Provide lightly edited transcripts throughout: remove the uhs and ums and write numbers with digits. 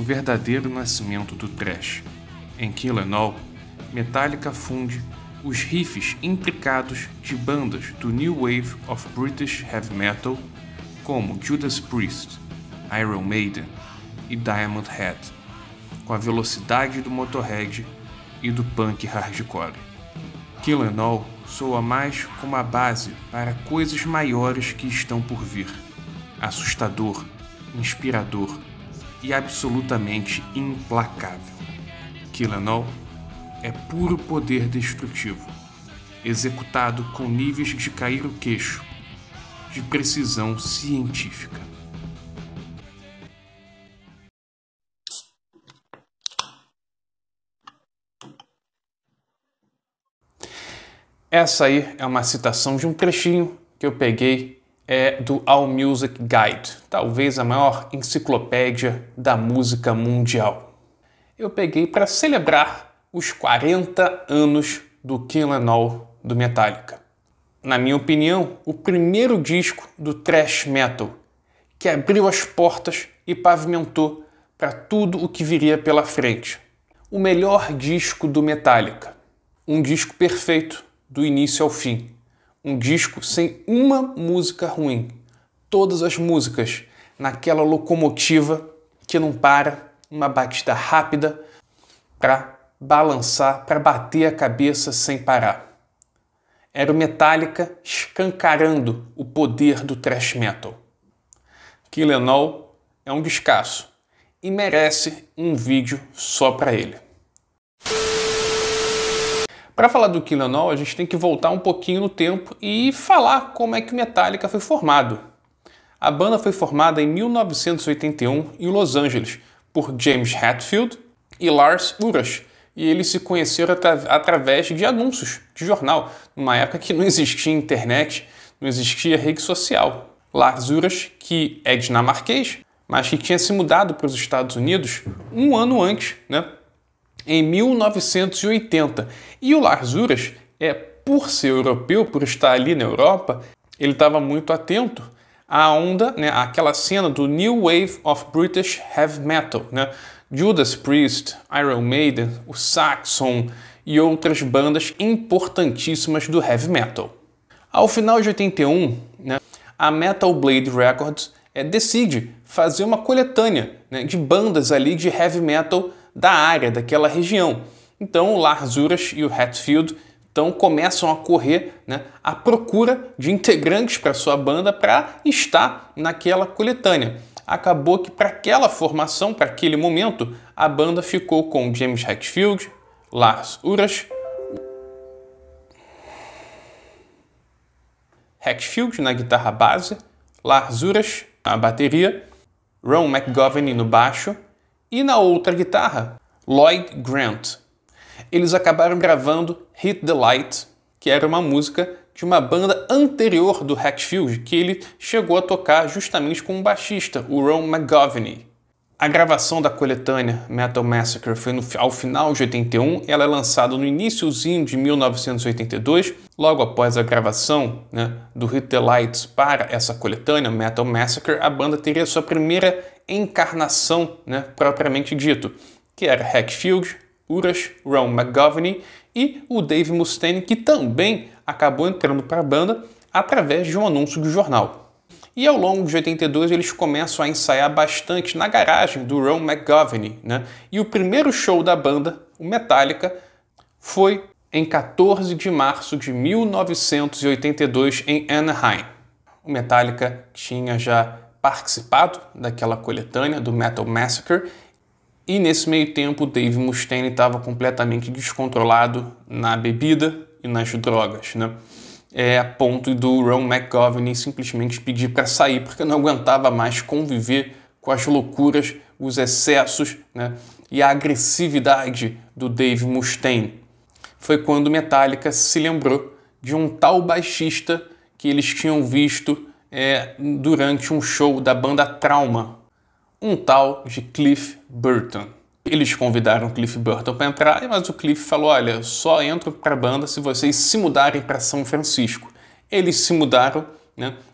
o verdadeiro nascimento do thrash. Em Kill 'Em All, Metallica funde os riffs intricados de bandas do New Wave of British Heavy Metal como Judas Priest, Iron Maiden e Diamond Head, com a velocidade do Motorhead e do punk hardcore. Kill 'Em All soa mais como a base para coisas maiores que estão por vir. Assustador, inspirador e absolutamente implacável. Kill 'Em All é puro poder destrutivo, executado com níveis de cair o queixo, de precisão científica. Essa aí é uma citação de um trechinho que eu peguei do AllMusic Guide, talvez a maior enciclopédia da música mundial. Eu peguei para celebrar os 40 anos do Kill 'Em All do Metallica. Na minha opinião, o primeiro disco do thrash metal que abriu as portas e pavimentou para tudo o que viria pela frente. O melhor disco do Metallica. Um disco perfeito do início ao fim. Um disco sem uma música ruim. Todas as músicas naquela locomotiva que não para, uma batida rápida para balançar, para bater a cabeça sem parar. Era o Metallica escancarando o poder do thrash metal. Kill 'Em All é um descasso e merece um vídeo só para ele. Para falar do Kill 'Em All, a gente tem que voltar um pouquinho no tempo e falar como é que o Metallica foi formado. A banda foi formada em 1981 em Los Angeles por James Hetfield e Lars Ulrich, e eles se conheceram através de anúncios de jornal, numa época que não existia internet, não existia rede social. Lars Ulrich, que é dinamarquês, mas que tinha se mudado para os Estados Unidos um ano antes, em 1980. E o Lars Ulrich, por ser europeu, por estar ali na Europa, ele estava muito atento à onda, àquela cena do New Wave of British Heavy Metal, Judas Priest, Iron Maiden, o Saxon e outras bandas importantíssimas do heavy metal. Ao final de 81, a Metal Blade Records decide fazer uma coletânea de bandas ali de heavy metal da área, daquela região. Então o Lars Ulrich e o Hetfield começam a correr à procura de integrantes para sua banda para estar naquela coletânea. Acabou que para aquela formação, para aquele momento, a banda ficou com James Hetfield, Lars Ulrich, Hetfield na guitarra base, Lars Ulrich na bateria, Ron McGovney no baixo e na outra guitarra, Lloyd Grant. Eles acabaram gravando Hit the Light, que era uma música de uma banda anterior do Hetfield, que ele chegou a tocar justamente com o baixista, o Ron McGovney. A gravação da coletânea Metal Massacre foi ao final de 81, ela é lançada no iniciozinho de 1982, logo após a gravação do Hit the Lights para essa coletânea Metal Massacre, a banda teria sua primeira encarnação propriamente dito, que era Hetfield, Ulrich, Ron McGovney e o Dave Mustaine, que também acabou entrando para a banda através de um anúncio de jornal. E ao longo de 82 eles começam a ensaiar bastante na garagem do Ron McGovney, E o primeiro show da banda, o Metallica, foi em 14 de março de 1982 em Anaheim. O Metallica tinha já participado daquela coletânea do Metal Massacre e nesse meio tempo o Dave Mustaine estava completamente descontrolado na bebida e nas drogas, a ponto do Ron McGovney simplesmente pedir para sair porque não aguentava mais conviver com as loucuras, os excessos e a agressividade do Dave Mustaine. Foi quando Metallica se lembrou de um tal baixista que eles tinham visto durante um show da banda Trauma, um tal de Cliff Burton. Eles convidaram o Cliff Burton para entrar, mas o Cliff falou, olha, eu só entro para a banda se vocês se mudarem para São Francisco. Eles se mudaram,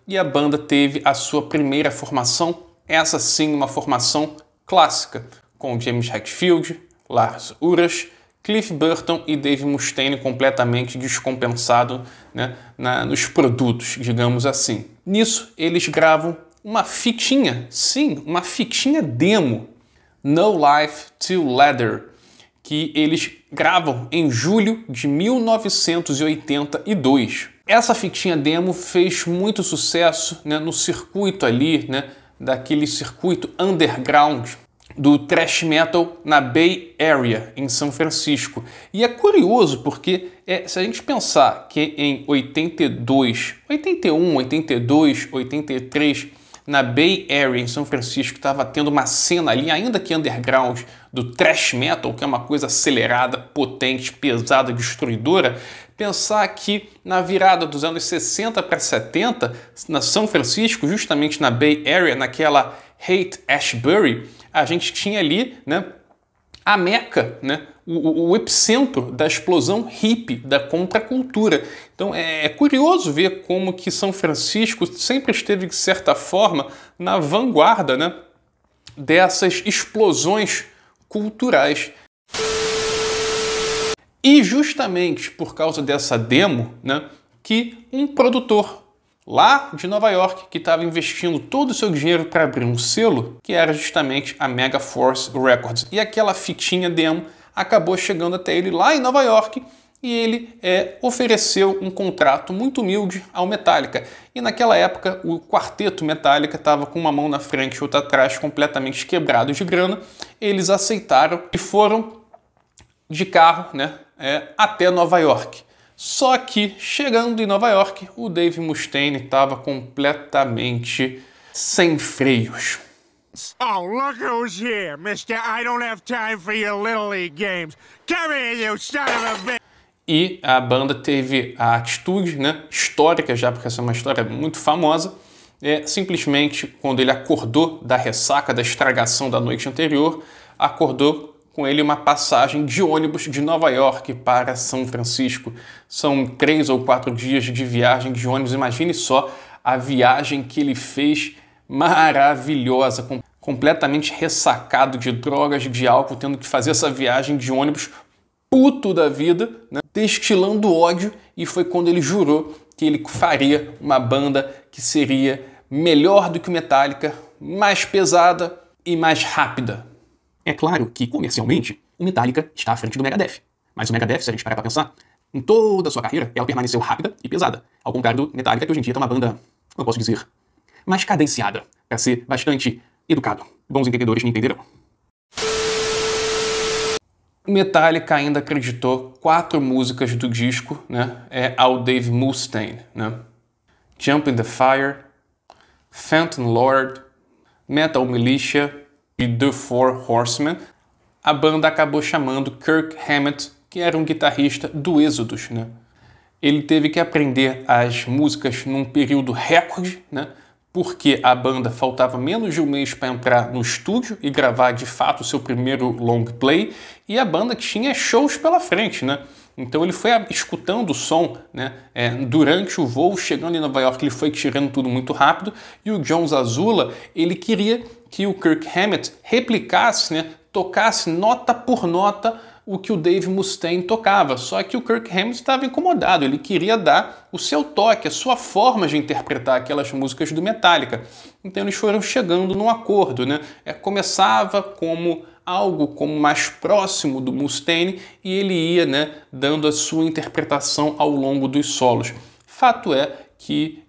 e a banda teve a sua primeira formação, essa sim uma formação clássica, com James Hetfield, Lars Ulrich, Cliff Burton e Dave Mustaine completamente descompensado, né, nos produtos, digamos assim. Nisso, eles gravam uma fitinha, sim, uma fitinha demo, No Life Till Leather, que eles gravam em julho de 1982. Essa fitinha demo fez muito sucesso, né, no circuito ali, né, daquele circuito underground do thrash metal na Bay Area, em São Francisco. E é curioso porque se a gente pensar que em 82, 81, 82, 83, na Bay Area, em São Francisco, estava tendo uma cena ali, ainda que underground, do thrash metal, que é uma coisa acelerada, potente, pesada, destruidora. Pensar que na virada dos anos 60 para 70, na São Francisco, justamente na Bay Area, naquela Haight-Ashbury, a gente tinha ali, né, a meca, né, o epicentro da explosão hippie, da contracultura. Então é curioso ver como que São Francisco sempre esteve, de certa forma, na vanguarda, né, dessas explosões culturais. E justamente por causa dessa demo, né, que um produtor lá de Nova York, que estava investindo todo o seu dinheiro para abrir um selo, que era justamente a Megaforce Records. E aquela fitinha demo acabou chegando até ele lá em Nova York e ele ofereceu um contrato muito humilde ao Metallica. E naquela época o quarteto Metallica estava com uma mão na frente e outra atrás, completamente quebrado de grana. Eles aceitaram e foram de carro, né, até Nova York. Só que, chegando em Nova York, o Dave Mustaine estava completamente sem freios. Oh, look who's here, mister. I don't have time for your Little League games. Come here, you son of a bitch. E a banda teve a atitude, né, histórica já, porque essa é uma história muito famosa, simplesmente quando ele acordou da ressaca, da estragação da noite anterior, acordou com ele uma passagem de ônibus de Nova York para São Francisco. São 3 ou 4 dias de viagem de ônibus. Imagine só a viagem que ele fez, maravilhosa, completamente ressacado de drogas, de álcool, tendo que fazer essa viagem de ônibus, puto da vida, né, destilando ódio, e foi quando ele jurou que ele faria uma banda que seria melhor do que o Metallica, mais pesada e mais rápida. É claro que, comercialmente, o Metallica está à frente do Megadeth. Mas o Megadeth, se a gente parar para pensar, em toda a sua carreira, ela permaneceu rápida e pesada. Ao contrário do Metallica, que hoje em dia é uma banda, como eu posso dizer, mais cadenciada, para ser bastante educado. Bons entendedores me entenderão. O Metallica ainda acreditou 4 músicas do disco, né, ao Dave Mustaine, né? Jump in the Fire, Phantom Lord, Metal Militia e The Four Horsemen. A banda acabou chamando Kirk Hammett, que era um guitarrista do Exodus, né? Ele teve que aprender as músicas num período recorde, né? Porque a banda faltava menos de um mês para entrar no estúdio e gravar de fato o seu primeiro long play, e a banda tinha shows pela frente, né? Então ele foi escutando o som, né, durante o voo, chegando em Nova York, ele foi tirando tudo muito rápido, e o John Zazula, ele queria que o Kirk Hammett replicasse, né, tocasse nota por nota o que o Dave Mustaine tocava. Só que o Kirk Hammett estava incomodado, ele queria dar o seu toque, a sua forma de interpretar aquelas músicas do Metallica. Então eles foram chegando num acordo, né? Começava como algo como mais próximo do Mustaine e ele ia, né, dando a sua interpretação ao longo dos solos. Fato é que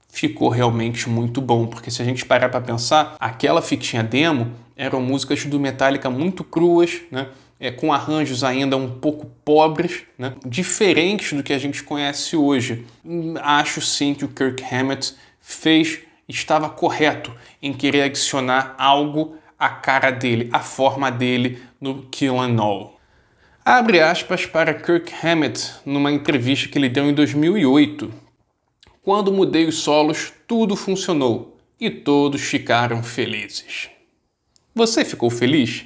ficou realmente muito bom, porque se a gente parar para pensar, aquela fitinha demo eram músicas do Metallica muito cruas, né? Com arranjos ainda um pouco pobres, né? Diferentes do que a gente conhece hoje. Acho sim que o Kirk Hammett estava correto em querer adicionar algo à cara dele, à forma dele no Kill 'Em All. Abre aspas para Kirk Hammett numa entrevista que ele deu em 2008. Quando mudei os solos, tudo funcionou e todos ficaram felizes. Você ficou feliz?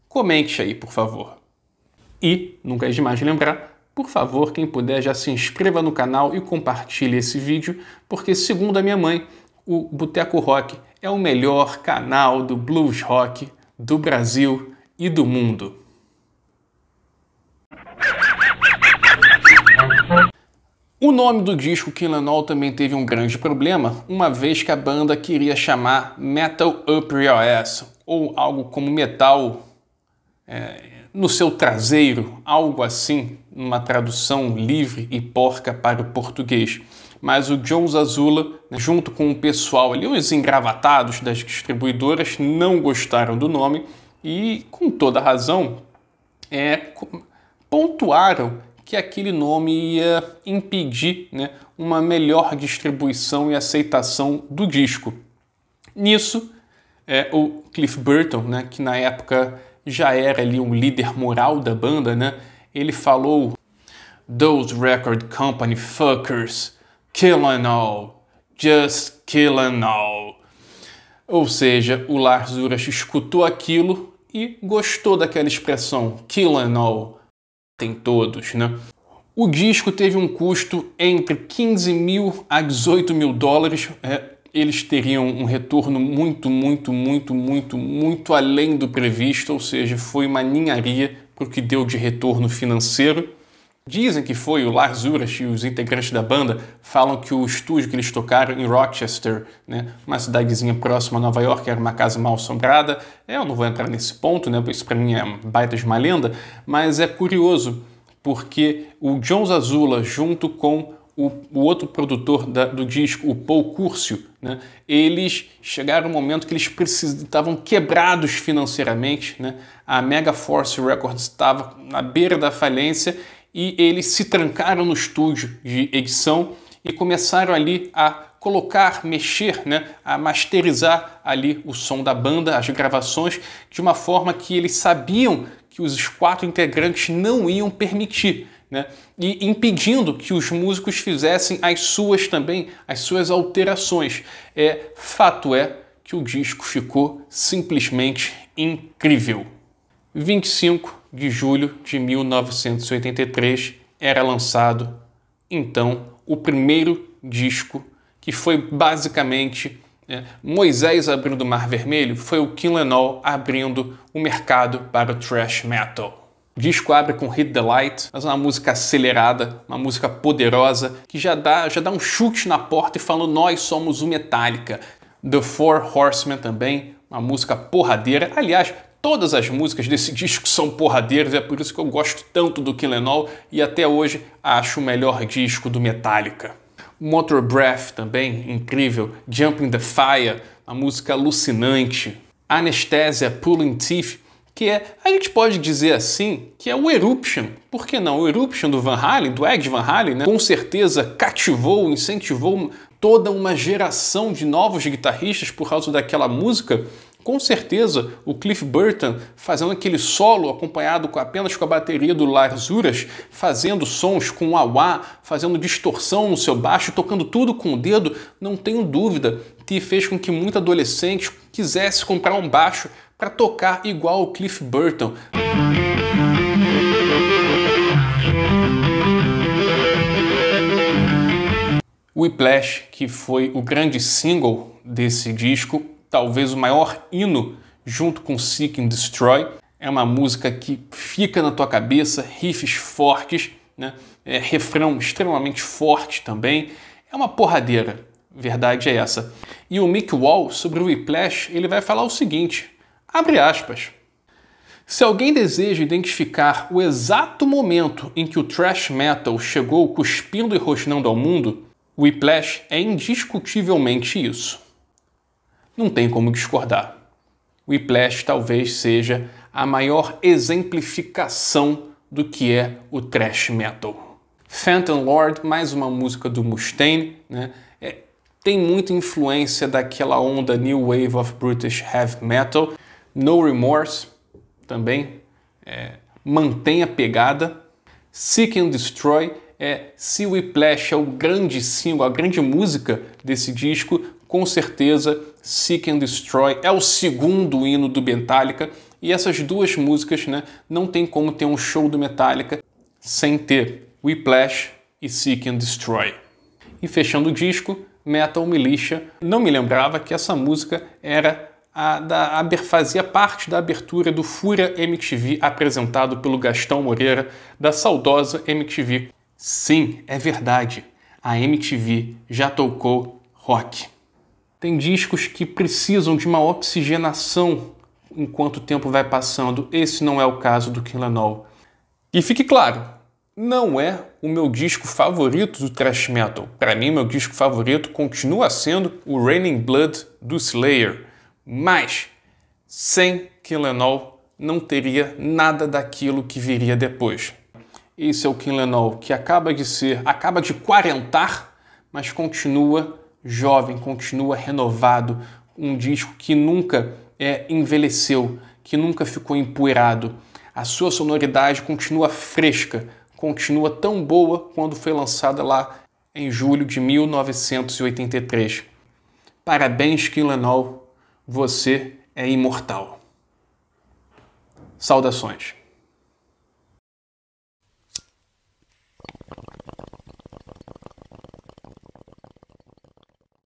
Comente aí, por favor. E, nunca é demais lembrar, por favor, quem puder já se inscreva no canal e compartilhe esse vídeo, porque, segundo a minha mãe, o Boteco Rock é o melhor canal do blues rock do Brasil e do mundo. O nome do disco Killin' All também teve um grande problema, uma vez que a banda queria chamar Metal Up Your Ass, ou algo como metal no seu traseiro, algo assim, uma tradução livre e porca para o português. Mas o John Zazula, junto com o pessoal ali, os engravatados das distribuidoras, não gostaram do nome e, com toda razão, pontuaram que aquele nome ia impedir, uma melhor distribuição e aceitação do disco. Nisso, o Cliff Burton, que na época já era ali um líder moral da banda, ele falou: "Those record company fuckers, killin' all, just killin' all." Ou seja, o Lars Ulrich escutou aquilo e gostou daquela expressão, killin' all. Tem todos, O disco teve um custo entre 15 mil a 18 mil dólares. Eles teriam um retorno muito além do previsto, ou seja, foi uma ninharia para o que deu de retorno financeiro. Dizem que foi o Lars Ulrich e os integrantes da banda falam que o estúdio que eles tocaram em Rochester, uma cidadezinha próxima a Nova York, era uma casa mal assombrada. Eu não vou entrar nesse ponto, isso para mim é uma baita de uma lenda, mas é curioso porque o John Zazula, junto com o outro produtor do disco, o Paul Curcio, eles chegaram no momento que eles estavam quebrados financeiramente, A Megaforce Records estava na beira da falência e eles se trancaram no estúdio de edição e começaram ali a colocar, mexer, a masterizar ali o som da banda, as gravações, de uma forma que eles sabiam que os 4 integrantes não iam permitir, e impedindo que os músicos fizessem as suas alterações. Fato é que o disco ficou simplesmente incrível. 25 de julho de 1983 era lançado, então, o primeiro disco que foi basicamente Moisés abrindo o Mar Vermelho, foi o Killin' All abrindo o mercado para o thrash metal. O disco abre com Hit the Light, mas uma música acelerada, uma música poderosa, que já dá um chute na porta e falando: nós somos o Metallica. The Four Horsemen também, uma música porradeira. Aliás, todas as músicas desse disco são porradeiras, é por isso que eu gosto tanto do Killin' All e até hoje acho o melhor disco do Metallica. Motor Breath também, incrível. Jump in the Fire, uma música alucinante. Anesthesia, Pulling Teeth, que a gente pode dizer assim, que é o Eruption. Por que não? O Eruption do Van Halen, do Ed Van Halen, com certeza cativou, incentivou toda uma geração de novos guitarristas por causa daquela música. Com certeza, o Cliff Burton fazendo aquele solo acompanhado apenas com a bateria do Lars Ulrich, fazendo sons com wah-wah, fazendo distorção no seu baixo, tocando tudo com o dedo, não tenho dúvida que fez com que muito adolescente quisesse comprar um baixo para tocar igual o Cliff Burton. Whiplash, que foi o grande single desse disco, talvez o maior hino, junto com Seek and Destroy. É uma música que fica na tua cabeça, riffs fortes, refrão extremamente forte também. É uma porradeira, verdade é essa. E o Mick Wall, sobre o Whiplash, ele vai falar o seguinte, abre aspas: "Se alguém deseja identificar o exato momento em que o thrash metal chegou cuspindo e rosnando ao mundo, o Whiplash é indiscutivelmente isso. Não tem como discordar. O Whiplash talvez seja a maior exemplificação do que é o thrash metal." Phantom Lord, mais uma música do Mustaine, tem muita influência daquela onda New Wave of British Heavy Metal. No Remorse também mantém a pegada. Seek and Destroy, se o Whiplash é o grande single, a grande música desse disco, com certeza Seek and Destroy é o segundo hino do Metallica, e essas duas músicas não tem como ter um show do Metallica sem ter Whiplash e Seek and Destroy. E fechando o disco, Metal Militia. Não me lembrava que essa música era fazia parte da abertura do Fúria MTV, apresentado pelo Gastão Moreira, da saudosa MTV. Sim, é verdade, a MTV já tocou rock. Tem discos que precisam de uma oxigenação enquanto o tempo vai passando. Esse não é o caso do Kill 'Em All. E fique claro, não é o meu disco favorito do thrash metal. Para mim, meu disco favorito continua sendo o Raining Blood do Slayer. Mas, sem Kill 'Em All, não teria nada daquilo que viria depois. Esse é o Kill 'Em All, que acaba de quarentar, mas continua jovem, continua renovado. Um disco que nunca envelheceu, que nunca ficou empoeirado. A sua sonoridade continua fresca, continua tão boa quando foi lançada lá em julho de 1983. Parabéns, Kill 'Em All, você é imortal. Saudações.